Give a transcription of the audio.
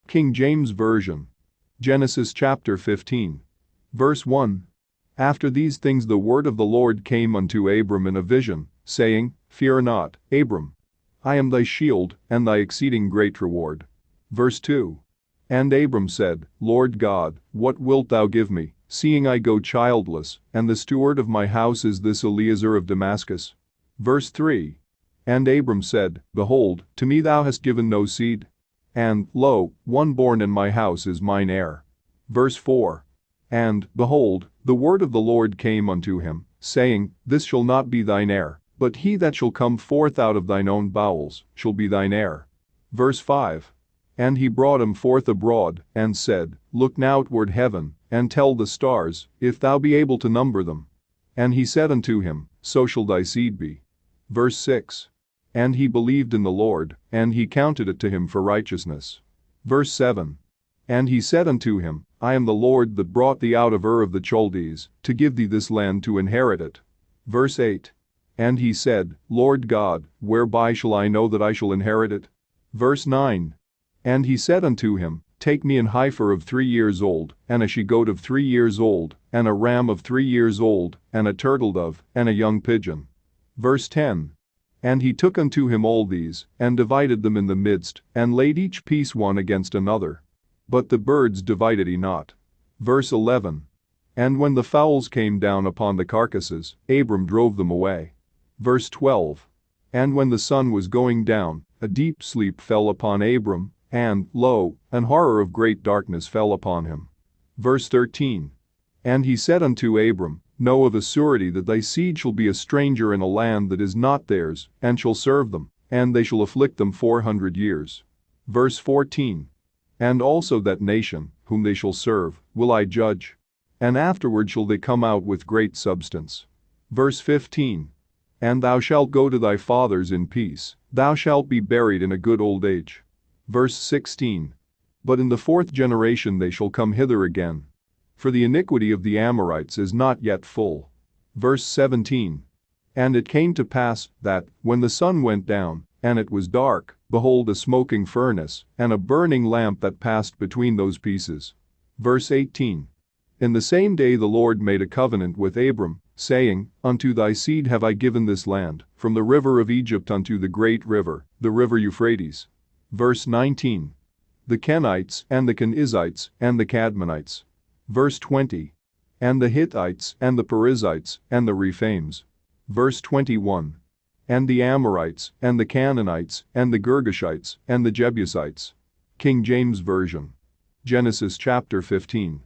King James Version. Genesis chapter 15. Verse 1. After these things the word of the Lord came unto Abram in a vision, saying, Fear not, Abram. I am thy shield, and thy exceeding great reward. Verse 2. And Abram said, Lord God, what wilt thou give me, seeing I go childless, and the steward of my house is this Eliezer of Damascus? Verse 3. And Abram said, Behold, to me thou hast given no seed. And, lo, one born in my house is mine heir. Verse 4. And, behold, the word of the Lord came unto him, saying, This shall not be thine heir, but he that shall come forth out of thine own bowels shall be thine heir. Verse 5. And he brought him forth abroad, and said, Look now toward heaven, and tell the stars, if thou be able to number them. And he said unto him, So shall thy seed be. Verse 6. And he believed in the Lord, and he counted it to him for righteousness. Verse 7. And he said unto him, I am the Lord that brought thee out of Ur of the Chaldees, to give thee this land to inherit it. Verse 8. And he said, Lord God, whereby shall I know that I shall inherit it? Verse 9. And he said unto him, Take me an heifer of 3 years old, and a she-goat of 3 years old, and a ram of 3 years old, and a turtle-dove, and a young pigeon. Verse 10. And he took unto him all these, and divided them in the midst, and laid each piece one against another. But the birds divided he not. Verse 11. And when the fowls came down upon the carcasses, Abram drove them away. Verse 12. And when the sun was going down, a deep sleep fell upon Abram, and, lo, an horror of great darkness fell upon him. Verse 13. And he said unto Abram, Know of a surety that thy seed shall be a stranger in a land that is not theirs, and shall serve them, and they shall afflict them 400 years. Verse 14. And also that nation, whom they shall serve, will I judge. And afterward shall they come out with great substance. Verse 15. And thou shalt go to thy fathers in peace, thou shalt be buried in a good old age. Verse 16. But in the 4th generation they shall come hither again. For the iniquity of the Amorites is not yet full. Verse 17. And it came to pass, that, when the sun went down, and it was dark, behold a smoking furnace, and a burning lamp that passed between those pieces. Verse 18. In the same day the Lord made a covenant with Abram, saying, Unto thy seed have I given this land, from the river of Egypt unto the great river, the river Euphrates. Verse 19. The Kenites, and the Kenizzites, and the Cadmonites. Verse 20. And the Hittites, and the Perizzites, and the Rephaims. Verse 21. And the Amorites, and the Canaanites, and the Girgashites, and the Jebusites. King James Version. Genesis chapter 15.